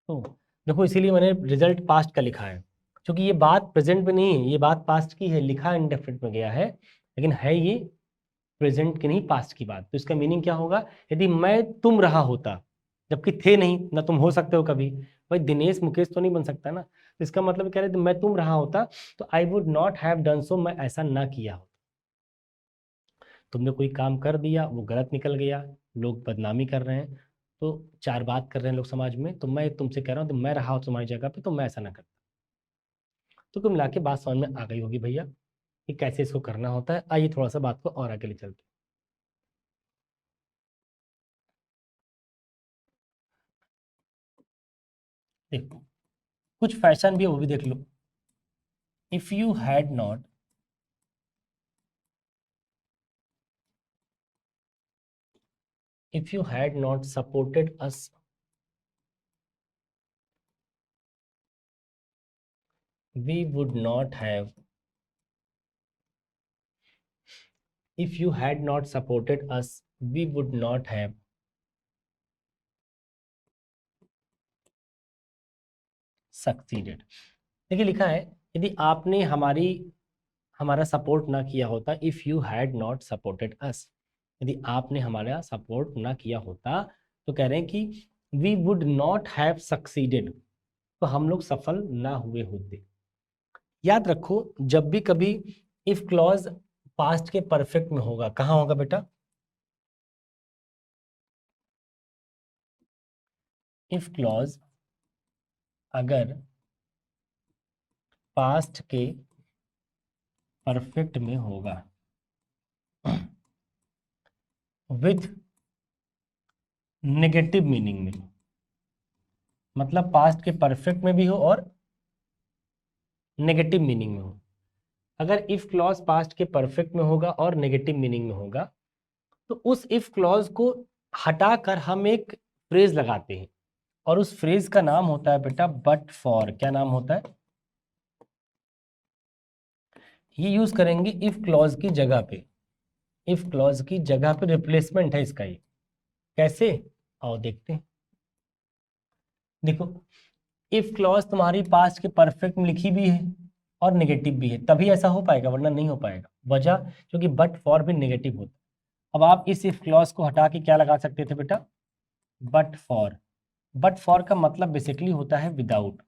तो देखो इसीलिए मैंने रिजल्ट पास्ट का लिखा है, क्योंकि ये बात प्रेजेंट में नहीं है, ये बात पास्ट की है, लिखा इंडेफिनिट में गया है, लेकिन है ये प्रेजेंट की नहीं, पास्ट की बात। तो इसका मीनिंग क्या होगा, यदि मैं तुम रहा होता, जबकि थे नहीं ना, तुम हो सकते हो कभी, भाई दिनेश मुकेश तो नहीं बन सकता ना। तो इसका मतलब कह रहे थे मैं तुम रहा होता तो आई वुड नॉट हैव डन सो, मैं ऐसा ना किया होता। तुमने कोई काम कर दिया, वो गलत निकल गया, लोग बदनामी कर रहे हैं, तो चार बात कर रहे हैं लोग समाज में, तो मैं तुमसे कह रहा हूँ, तो मैं रहा हूँ तुम्हारी जगह पे तो मैं ऐसा ना करता। तो कुल मिला के बात समझ में आ गई होगी भैया कि कैसे इसको करना होता है। आइए थोड़ा सा बात को और आगे ले चलते हैं। देखो कुछ फैशन भी है, वो भी देख लो। If you had not, if you had not supported us, we would not have, if you had not supported us, we would not have succeeded। देखिए लिखा है यदि आपने हमारा सपोर्ट ना किया होता, if you had not supported us, यदि आपने हमारा सपोर्ट ना किया होता, तो कह रहे हैं कि we would not have succeeded, तो हम लोग सफल ना हुए होते। याद रखो जब भी कभी इफ क्लॉज पास्ट के परफेक्ट में होगा, कहाँ होगा बेटा, इफ क्लॉज अगर पास्ट के परफेक्ट में होगा विथ नेगेटिव मीनिंग में, मतलब पास्ट के परफेक्ट में भी हो और नेगेटिव मीनिंग में हो। अगर इफ क्लॉज पास्ट के परफेक्ट में होगा और नेगेटिव मीनिंग में होगा तो उस इफ क्लॉज को हटाकर हम एक फ्रेज लगाते हैं और उस फ्रेज का नाम होता है बेटा बट फॉर। क्या नाम होता है? ये यूज करेंगे इफ क्लॉज की जगह पे। इफ क्लॉज की जगह पे रिप्लेसमेंट है इसका। ये कैसे? आओ देखते हैं। देखो, इफ क्लॉज तुम्हारी पास्ट के परफेक्ट में लिखी भी है और नेगेटिव भी है, तभी ऐसा हो पाएगा, वरना नहीं हो पाएगा। वजह क्योंकि बट फॉर भी नेगेटिव होता है। अब आप इस इफ क्लॉज को हटा के क्या लगा सकते थे बेटा? But for. बट फॉर का मतलब बेसिकली होता है विदाउट।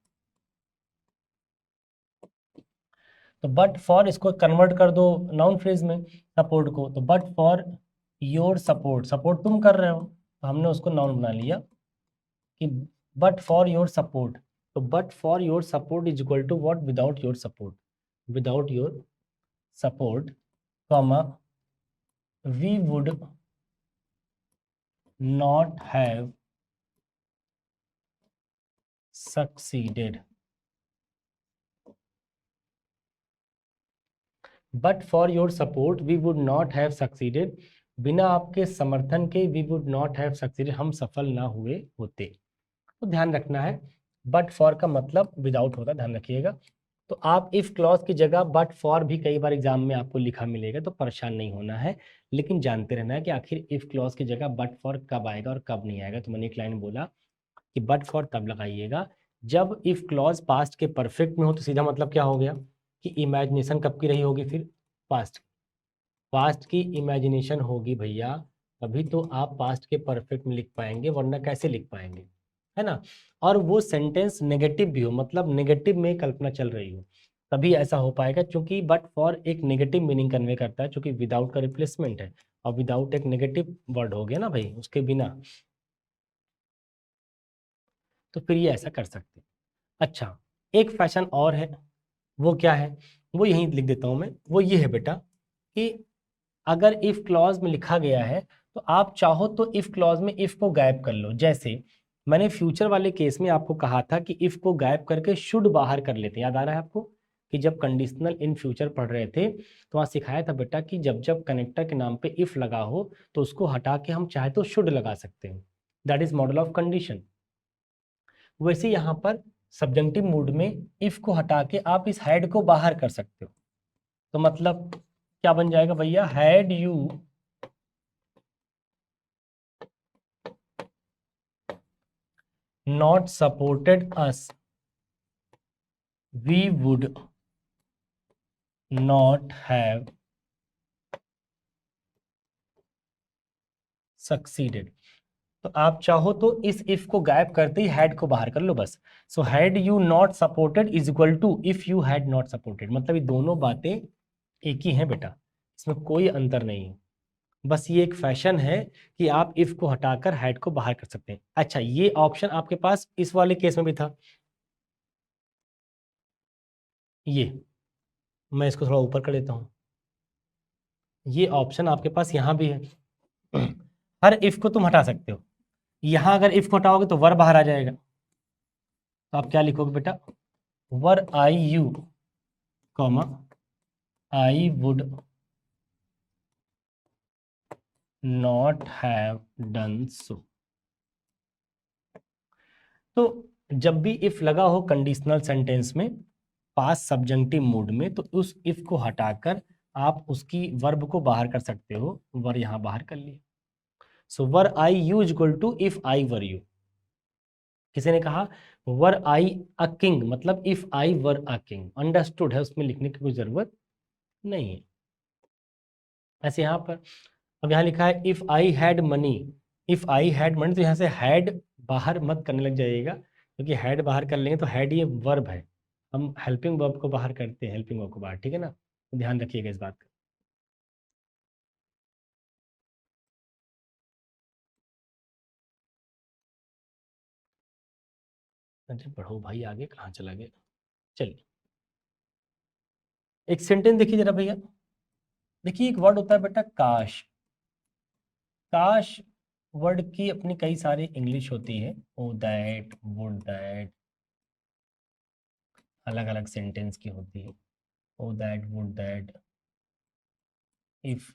तो बट फॉर इसको कन्वर्ट कर दो नाउन फ्रेज में, सपोर्ट को। तो but for your support, support तुम कर रहे हो तो हमने उसको नाउन बना लिया कि बट फॉर योर सपोर्ट। तो but for your support is equal to what? Without your support. Without your support comma we would not have succeeded. But for your support we would not have succeeded. बिना आपके समर्थन के we would not have succeeded, हम सफल ना हुए होते। तो ध्यान रखना है, बट फॉर का मतलब विदाउट होता है, ध्यान रखिएगा। तो आप इफ क्लॉज की जगह बट फॉर भी कई बार एग्जाम में आपको लिखा मिलेगा, तो परेशान नहीं होना है, लेकिन जानते रहना है कि आखिर इफ क्लॉज की जगह बट फॉर कब आएगा और कब नहीं आएगा। तो मैंने एक लाइन बोला कि बट फॉर तब लगाइएगा जब इफ क्लॉज पास्ट के परफेक्ट में हो। तो सीधा मतलब क्या हो गया कि इमेजिनेशन कब की रही होगी? फिर पास्ट। पास्ट की इमेजिनेशन होगी भैया, तभी तो आप पास्ट के परफेक्ट में लिख पाएंगे, वरना कैसे लिख पाएंगे? है ना? और वो सेंटेंस नेगेटिव भी हो, मतलब नेगेटिव में कल्पना चल रही हो, तभी ऐसा हो पाएगा। क्योंकि बट फॉर एक नेगेटिव मीनिंग कन्वे करता है, क्योंकि विदाउट का रिप्लेसमेंट है, और विदाउट एक नेगेटिव वर्ड हो गया ना भाई, उसके बिना। तो फिर ये ऐसा कर सकते हैं। अच्छा, एक फैशन और है, वो क्या है? वो यहीं लिख देता हूं मैं। वो ये है बेटा कि अगर इफ क्लॉज में लिखा गया है तो आप चाहो तो इफ क्लॉज में इफ को गायब कर लो। जैसे मैंने फ्यूचर वाले केस में आपको कहा था कि इफ को गायब करके शुड बाहर कर लेते, याद आ रहा है आपको? कि जब कंडीशनल इन फ्यूचर पढ़ रहे थे तो वहां सिखाया था बेटा कि जब जब कनेक्टर के नाम पे इफ लगा हो तो उसको हटा के हम चाहे तो शुड लगा सकते हैं। That is model of condition. वैसे यहाँ पर सब्जेंटिव मूड में इफ को हटा के आप इस हैड को बाहर कर सकते हो। तो मतलब क्या बन जाएगा भैया? Had you not supported us, we would not have succeeded। तो आप चाहो तो इस इफ को गायब करते ही हैड को बाहर कर लो बस। So had you not supported is equal to if you had not supported. मतलब ये दोनों बातें एक ही हैं बेटा, इसमें कोई अंतर नहीं है। बस ये एक फैशन है कि आप इफ को हटाकर हैड को बाहर कर सकते हैं। अच्छा, ये ऑप्शन आपके पास इस वाले केस में भी था। ये मैं इसको थोड़ा ऊपर कर देता हूं। ये ऑप्शन आपके पास यहां भी है। हर इफ को तुम हटा सकते हो। यहां अगर इफ को हटाओगे तो वर बाहर आ जाएगा। तो आप क्या लिखोगे बेटा? Were I you comma I would not have done so. तो जब भी इफ लगा हो कंडीशनल सेंटेंस में पास्ट सब्जेंटिव मूड में, तो उस इफ को हटाकर आप उसकी वर्ब को बाहर कर सकते हो। वर यहां बाहर कर लिया। So were I you is equal to if I were you. किसी ने कहा वर आई अ किंग, मतलब if I were a king. Understood है, उसमें लिखने की कोई जरूरत नहीं है। ऐसे यहाँ पर अब यहाँ लिखा है if I had money. If I had money, तो यहाँ से हैड बाहर मत करने लग जाइएगा, क्योंकि हैड बाहर कर लेंगे तो हैड ये वर्ब है, हम हेल्पिंग वर्ब को बाहर करते हैं, हेल्पिंग वर्ब को बाहर, ठीक है ना? तो ध्यान रखिएगा इस बात का। अरे बढ़ो भाई, आगे कहाँ चला गया? चलिए, एक सेंटेंस देखिए जरा भैया। देखिए, एक वर्ड होता है बेटा काश। काश वर्ड की अपनी कई सारी इंग्लिश होती है, ओ दैट, वुड दैट, अलग अलग सेंटेंस की होती है। Oh that, would that, if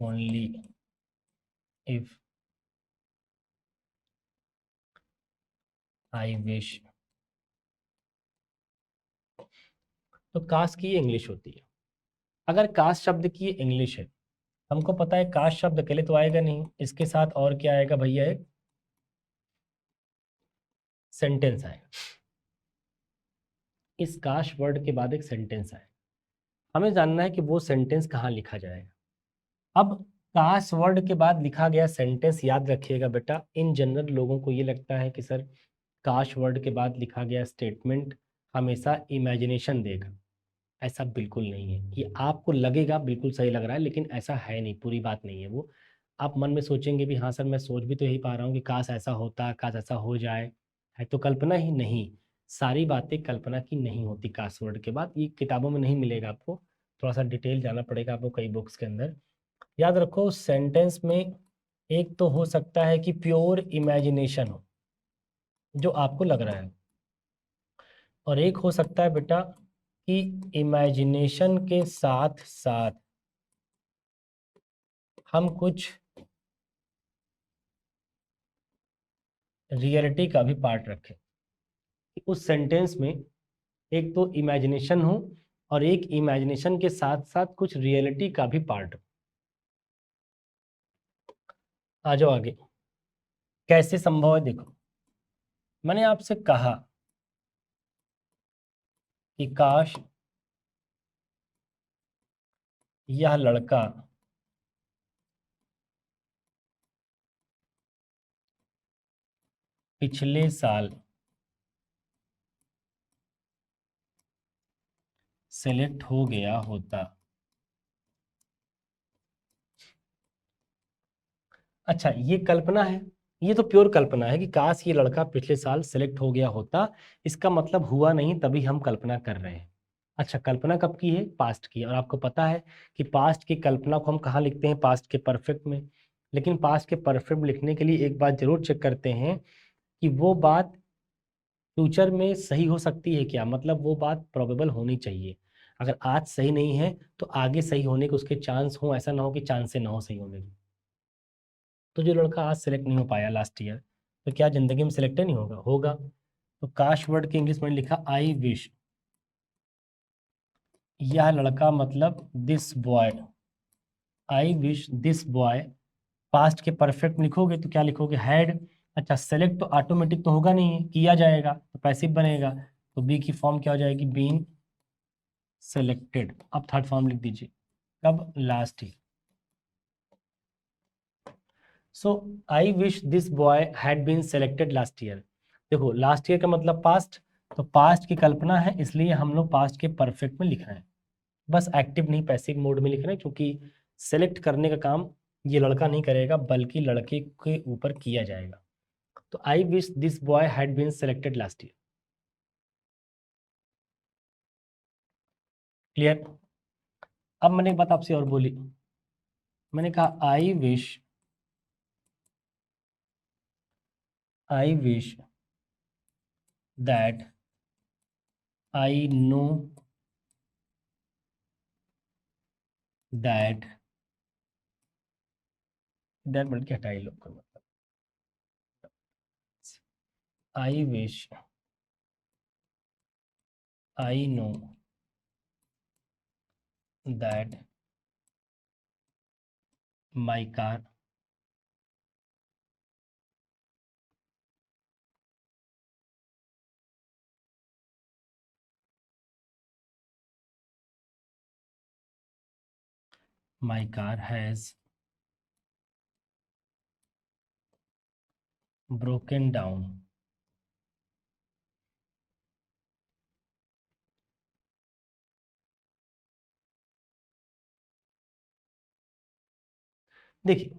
only, if, I wish. तो काश की ये इंग्लिश होती है। अगर काश शब्द की इंग्लिश है, हमको पता है काश शब्द अकेले तो आएगा नहीं, इसके साथ और क्या आएगा भैया, एक सेंटेंस आएगा। इस काश वर्ड के बाद एक सेंटेंस आएगा, हमें जानना है कि वो सेंटेंस कहाँ लिखा जाएगा। अब काश वर्ड के बाद लिखा गया सेंटेंस, याद रखिएगा बेटा, इन जनरल लोगों को ये लगता है कि सर काश वर्ड के बाद लिखा गया स्टेटमेंट हमेशा इमेजिनेशन देगा। ऐसा बिल्कुल नहीं है। ये आपको लगेगा बिल्कुल सही लग रहा है, लेकिन ऐसा है नहीं, पूरी बात नहीं है वो। आप मन में सोचेंगे भी, हाँ सर मैं सोच भी तो यही पा रहा हूँ कि काश ऐसा होता, काश ऐसा हो जाए, है तो कल्पना ही नहीं। सारी बातें कल्पना की नहीं होती काश वर्ड के बाद। ये किताबों में नहीं मिलेगा आपको, थोड़ा सा डिटेल जाना पड़ेगा आपको कई बुक्स के अंदर। याद रखो सेंटेंस में एक तो हो सकता है कि प्योर इमेजिनेशन हो जो आपको लग रहा है, और एक हो सकता है बेटा कि इमेजिनेशन के साथ साथ हम कुछ रियलिटी का भी पार्ट रखें, कि उस सेंटेंस में एक तो इमेजिनेशन हो और एक इमेजिनेशन के साथ साथ कुछ रियलिटी का भी पार्ट हो। आ जाओ आगे, कैसे संभव है देखो। मैंने आपसे कहा कि काश यह लड़का पिछले साल सेलेक्ट हो गया होता। अच्छा, ये कल्पना है, ये तो प्योर कल्पना है कि काश ये लड़का पिछले साल सेलेक्ट हो गया होता। इसका मतलब हुआ नहीं, तभी हम कल्पना कर रहे हैं। अच्छा, कल्पना कब की है? पास्ट की। और आपको पता है कि पास्ट की कल्पना को हम कहाँ लिखते हैं? पास्ट के परफेक्ट में। लेकिन पास्ट के परफेक्ट लिखने के लिए एक बात जरूर चेक करते हैं कि वो बात फ्यूचर में सही हो सकती है क्या, मतलब वो बात प्रोबेबल होनी चाहिए। अगर आज सही नहीं है तो आगे सही होने के उसके चांस हो, ऐसा ना हो कि चांस से ना हो सही होने के। तो जो लड़का आज सेलेक्ट नहीं हो पाया लास्ट ईयर, तो क्या जिंदगी में सिलेक्ट नहीं होगा? होगा। तो काश वर्ड के इंग्लिश में लिखा आई विश, यह लड़का मतलब this boy, I wish this boy. Past के परफेक्ट लिखोगे तो क्या लिखोगे? हैड। अच्छा, सेलेक्ट तो ऑटोमेटिक तो होगा नहीं है, किया जाएगा तो पैसिव बनेगा, तो बी की फॉर्म क्या हो जाएगी? Been selected. अब थर्ड फॉर्म लिख दीजिए, कब? Last year. So I wish this boy had been selected last year. देखो लास्ट ईयर का मतलब पास्ट, तो पास्ट की कल्पना है, इसलिए हम लोग पास्ट के परफेक्ट में लिख रहे हैं। बस एक्टिव नहीं पैसिव मोड में लिख रहे हैं, क्योंकि सेलेक्ट करने का काम ये लड़का नहीं करेगा बल्कि लड़के के ऊपर किया जाएगा। तो I wish this boy had been selected last year. Clear? अब मैंने एक बात आपसे और बोली, मैंने कहा I wish that I know that, that बोल के हटाई लोग को, मतलब I wish I know that my car has broken down। देखिए,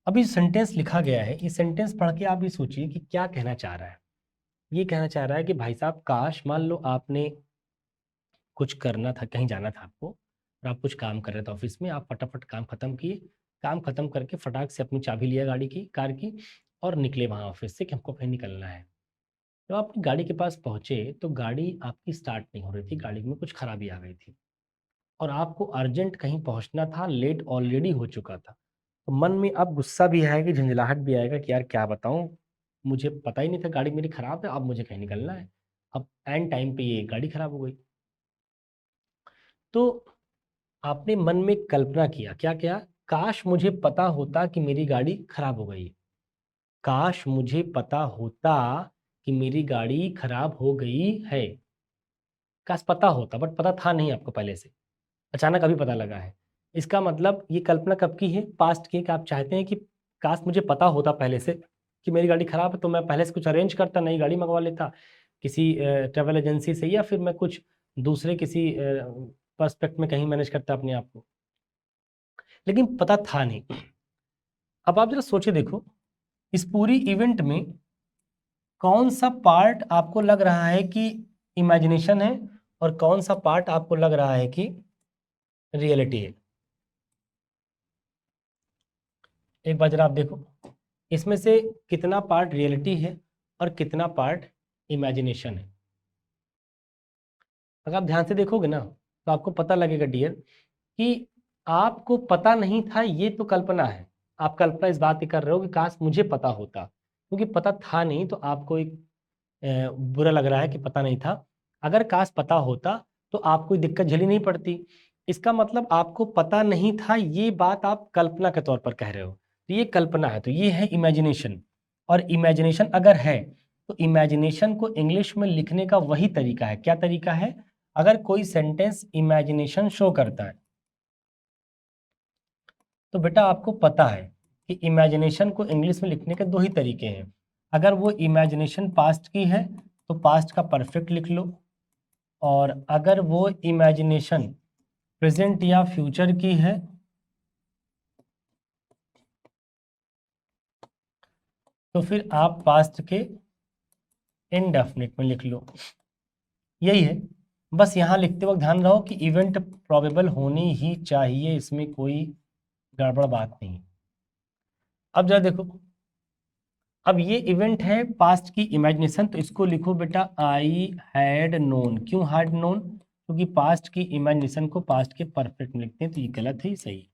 अभी सेंटेंस लिखा गया है, ये सेंटेंस पढ़ के आप ये सोचिए कि क्या कहना चाह रहा है। ये कहना चाह रहा है कि भाई साहब काश मान लो आपने कुछ करना था, कहीं जाना था आपको, और आप कुछ काम कर रहे थे ऑफिस में, आप फटाफट काम खत्म किए, काम खत्म करके फटाक से अपनी चाबी लिया गाड़ी की, कार की, और निकले वहाँ ऑफिस से कि हमको कहीं निकलना है। जब आप अपनी गाड़ी के पास पहुँचे तो गाड़ी आपकी स्टार्ट नहीं हो रही थी, गाड़ी में कुछ खराबी आ गई थी और आपको अर्जेंट कहीं पहुँचना था, लेट ऑलरेडी हो चुका था। तो मन में अब गुस्सा भी आएगा, झंझलाहट भी आएगा कि यार क्या बताऊँ, मुझे पता ही नहीं था गाड़ी मेरी खराब है, अब मुझे कहीं निकलना है। अब ऐन टाइम पे ये गाड़ी खराब हो गई। तो आपने मन में कल्पना किया, क्या किया? काश मुझे पता होता कि मेरी गाड़ी खराब हो गई है। काश मुझे पता होता कि मेरी गाड़ी खराब हो गई है। काश पता होता, बट पता था नहीं आपको पहले से। अचानक अभी पता लगा है। इसका मतलब ये कल्पना कब की है? पास्ट की, कि आप चाहते हैं कि काश मुझे पता होता पहले से कि मेरी गाड़ी खराब है, तो मैं पहले से कुछ अरेंज करता, नई गाड़ी मंगवा लेता किसी ट्रैवल एजेंसी से, या फिर मैं कुछ दूसरे किसी पर्सपेक्ट में कहीं मैनेज करता अपने आप को। लेकिन पता था नहीं। अब आप ज़रा सोचे देखो, इस पूरी इवेंट में कौन-सा पार्ट आपको लग रहा है कि इमेजिनेशन है और कौन-सा पार्ट आपको लग रहा है कि रियलिटी है? एक बार ज़रा आप देखो, इसमें से कितना पार्ट रियलिटी है और कितना पार्ट इमेजिनेशन है? अगर आप ध्यान से देखोगे ना, तो आपको पता लगेगा डियर कि आपको पता नहीं था, ये तो कल्पना है। आप कल्पना इस बात की कर रहे हो कि काश मुझे पता होता, क्योंकि पता था नहीं तो आपको एक बुरा लग रहा है कि पता नहीं था। अगर काश पता होता तो आपको दिक्कत झेलनी नहीं पड़ती। इसका मतलब आपको पता नहीं था, ये बात आप कल्पना के तौर पर कह रहे हो। तो ये कल्पना है, तो ये है इमेजिनेशन। और इमेजिनेशन अगर है तो इमेजिनेशन को इंग्लिश में लिखने का वही तरीका है। क्या तरीका है? अगर कोई सेंटेंस इमेजिनेशन शो करता है तो बेटा आपको पता है कि इमेजिनेशन को इंग्लिश में लिखने के दो ही तरीके हैं। अगर वो इमेजिनेशन पास्ट की है तो पास्ट का परफेक्ट लिख लो, और अगर वो इमेजिनेशन प्रेजेंट या फ्यूचर की है तो फिर आप पास्ट के इनडेफिनिट में लिख लो। यही है। बस यहाँ लिखते वक्त ध्यान रहो कि इवेंट प्रोबेबल होनी ही चाहिए, इसमें कोई गड़बड़ बात नहीं। अब जरा देखो, अब ये इवेंट है पास्ट की इमेजिनेशन, तो इसको लिखो बेटा आई हैड नोन। क्यों हैड नोन? क्योंकि पास्ट की इमेजिनेशन को पास्ट के परफेक्ट में लिखते हैं, तो ये गलत है, ये सही है।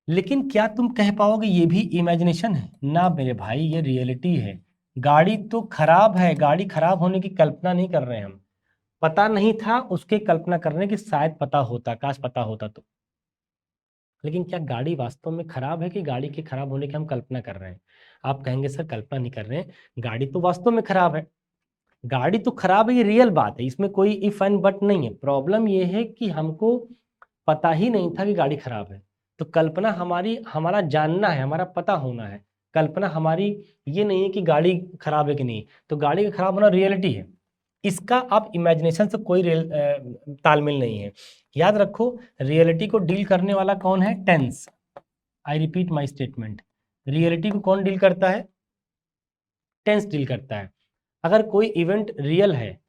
लेकिन क्या तुम कह पाओगे ये भी इमेजिनेशन है? ना मेरे भाई, ये रियलिटी है। गाड़ी तो खराब है, गाड़ी खराब होने की कल्पना नहीं कर रहे हैं हम। पता नहीं था उसके कल्पना करने की, शायद पता होता, काश पता होता तो। लेकिन क्या गाड़ी वास्तव में खराब है कि गाड़ी के खराब होने की हम कल्पना कर रहे हैं? आप कहेंगे सर कल्पना नहीं कर रहे हैं, गाड़ी तो वास्तव में खराब है। गाड़ी तो खराब है, ये रियल बात है, इसमें कोई इफ एंड बट नहीं है। प्रॉब्लम ये है कि हमको पता ही नहीं था कि गाड़ी खराब है। तो कल्पना हमारी, हमारा जानना है, हमारा पता होना है। कल्पना हमारी ये नहीं है कि गाड़ी खराब है कि नहीं। तो गाड़ी का खराब होना रियलिटी है। इसका आप इमेजिनेशन से कोई तालमेल नहीं है। याद रखो, रियलिटी को डील करने वाला कौन है? Tense. I repeat my statement, reality को कौन डील करता है? टेंस डील करता है। अगर कोई इवेंट रियल है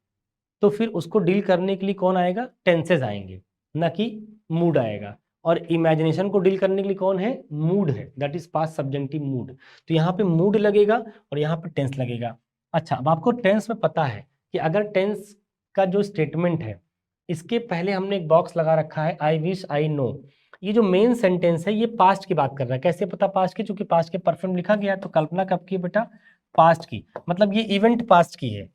तो फिर उसको डील करने के लिए कौन आएगा? टेंसेस आएंगे, ना कि मूड आएगा। और इमेजिनेशन को डील करने के लिए कौन है? मूड है, that is past subjunctive mood. तो यहाँ पे मूड लगेगा और यहाँ पे टेंस लगेगा। अच्छा, अब आपको टेंस में पता है कि अगर टेंस का जो स्टेटमेंट है, इसके पहले हमने एक बॉक्स लगा रखा है, आई विश आई नो। ये जो मेन सेंटेंस है ये पास्ट की बात कर रहा है। कैसे पता पास्ट की? चूंकि पास्ट के परफेक्ट लिखा गया है, तो कल्पना कब की बेटा? पास्ट की। मतलब ये इवेंट पास्ट की है।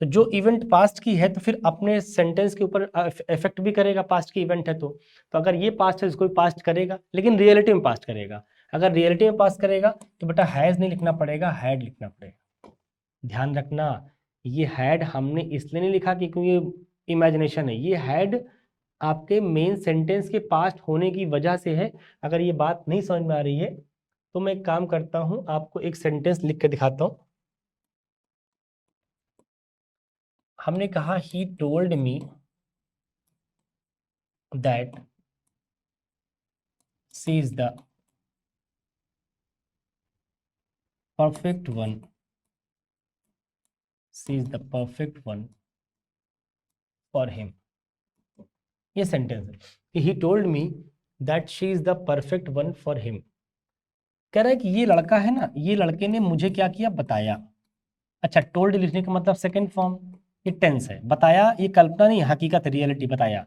तो जो इवेंट पास्ट की है तो फिर अपने सेंटेंस के ऊपर इफेक्ट भी करेगा, पास्ट की इवेंट है तो अगर ये पास्ट है इसको भी पास्ट करेगा, लेकिन रियलिटी में पास्ट करेगा। अगर रियलिटी में पास्ट करेगा तो बेटा हैज नहीं लिखना पड़ेगा, हैड लिखना पड़ेगा। ध्यान रखना, ये हैड हमने इसलिए नहीं लिखा कि क्योंकि ये इमेजिनेशन है। ये हैड आपके मेन सेंटेंस के पास्ट होने की वजह से है। अगर ये बात नहीं समझ में आ रही है तो मैं एक काम करता हूं, आपको एक सेंटेंस लिख के दिखाता हूं। हमने कहा he told me that she is the perfect one, she is the perfect one for him। ये सेंटेंस है कि ही told me that she is the perfect one for him. कह रहा है कि ये लड़का है ना, ये लड़के ने मुझे क्या किया, बताया। अच्छा, टोल्ड लिखने का मतलब सेकंड फॉर्म, ये टेंस है। बताया ये कल्पना नहीं, हकीकत, रियलिटी, बताया।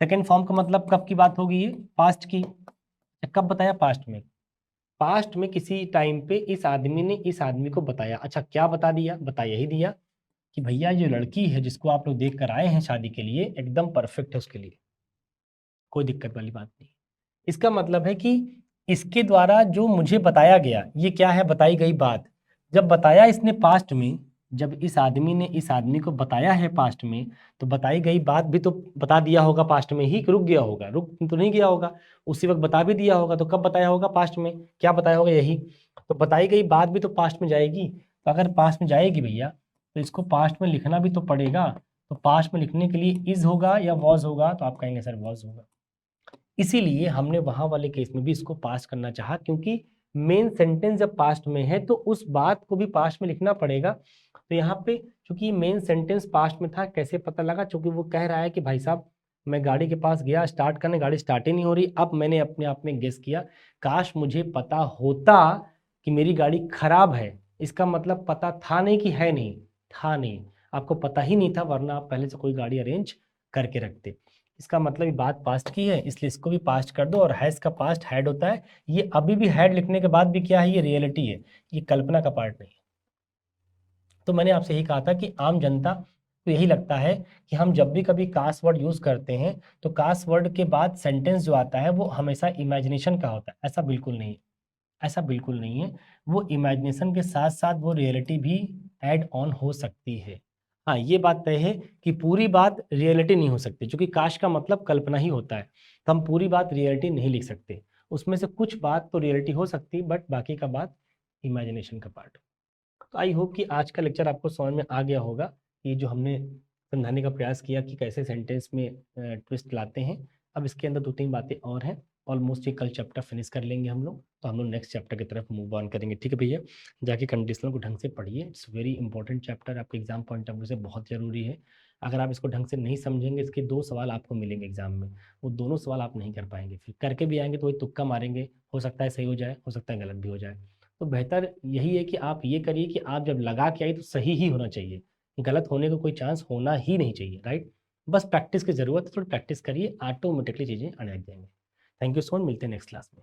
सेकंड फॉर्म का मतलब कब की बात होगी, ये पास्ट की। कब बताया, पास्ट में। पास्ट में किसी टाइम पे इस आदमी ने इस आदमी को बताया। अच्छा, क्या बता दिया, बता यही दिया कि भैया ये लड़की है जिसको आप लोग देख कर आए हैं शादी के लिए, एकदम परफेक्ट है उसके लिए, कोई दिक्कत वाली बात नहीं। इसका मतलब है कि इसके द्वारा जो मुझे बताया गया, ये क्या है, बताई गई बात। जब बताया इसने पास्ट में, जब इस आदमी ने इस आदमी को बताया है पास्ट में, तो बताई गई बात भी तो बता दिया होगा पास्ट में ही, कि रुक गया होगा, रुक तो नहीं गया होगा, उसी वक्त बता भी दिया होगा। तो कब बताया होगा, पास्ट में। क्या बताया होगा, यही। तो बताई गई बात भी तो पास्ट में जाएगी। तो अगर पास्ट में जाएगी भैया, तो इसको पास्ट में लिखना भी तो पड़ेगा। तो पास्ट में लिखने के लिए इज होगा या वॉज होगा, तो आप कहेंगे सर वॉज होगा। इसीलिए हमने वहां वाले केस में भी इसको पास्ट करना चाहा, क्योंकि मेन सेंटेंस जब पास्ट में है तो उस बात को भी पास्ट में लिखना पड़ेगा। तो यहाँ पे चूंकि मेन सेंटेंस पास्ट में था, कैसे पता लगा, क्योंकि वो कह रहा है कि भाई साहब मैं गाड़ी के पास गया स्टार्ट करने, गाड़ी स्टार्ट ही नहीं हो रही। अब मैंने अपने आप में गेस किया, काश मुझे पता होता कि मेरी गाड़ी खराब है। इसका मतलब पता था नहीं कि है नहीं, था नहीं, आपको पता ही नहीं था, वरना आप पहले से कोई गाड़ी अरेंज करके रखते। इसका मतलब ये बात पास्ट की है, इसलिए इसको भी पास्ट कर दो। और हैज का पास्ट हैड होता है। ये अभी भी हैड लिखने के बाद भी क्या है, ये रियलिटी है, ये कल्पना का पार्ट नहीं है। तो मैंने आपसे यही कहा था कि आम जनता को यही लगता है कि हम जब भी कभी कास्ट वर्ड यूज करते हैं तो कास्ट वर्ड के बाद सेंटेंस जो आता है वो हमेशा इमेजिनेशन का होता है। ऐसा बिल्कुल नहीं है, ऐसा बिल्कुल नहीं है। वो इमेजिनेशन के साथ साथ वो रियलिटी भी ऐड ऑन हो सकती है। हाँ, ये बात तय है कि पूरी बात रियलिटी नहीं हो सकती, क्योंकि काश का मतलब कल्पना ही होता है। तो हम पूरी बात रियलिटी नहीं लिख सकते, उसमें से कुछ बात तो रियलिटी हो सकती है, बट बाकी का बात इमेजिनेशन का पार्ट। तो आई होप कि आज का लेक्चर आपको समझ में आ गया होगा, कि जो हमने समझाने का प्रयास किया कि कैसे सेंटेंस में ट्विस्ट लाते हैं। अब इसके अंदर दो तीन बातें और हैं। ऑलमोस्ट ये कल चैप्टर फिनिश कर लेंगे हम लोग, तो हम लोग नेक्स्ट चैप्टर की तरफ मूव ऑन करेंगे। ठीक है भैया, जाके कंडीशनल को ढंग से पढ़िए। इट्स वेरी इंपॉर्टेंट चैप्टर, आपके एग्जाम पॉइंट ऑफ व्यू से बहुत जरूरी है। अगर आप इसको ढंग से नहीं समझेंगे, इसके 2 सवाल आपको मिलेंगे एग्जाम में, वो दोनों सवाल आप नहीं कर पाएंगे, फिर करके भी आएंगे तो वही तुक्का मारेंगे, हो सकता है सही हो जाए, हो सकता है गलत भी हो जाए। तो बेहतर यही है कि आप ये करिए कि आप जब लगा के आइए तो सही ही होना चाहिए, गलत होने का कोई चांस होना ही नहीं चाहिए, राइट। बस प्रैक्टिस की जरूरत है, थोड़ी प्रैक्टिस करिए, ऑटोमेटिकली चीज़ें आने लग जाएंगे। थैंक यू सो मच, मिलते हैं नेक्स्ट क्लास में।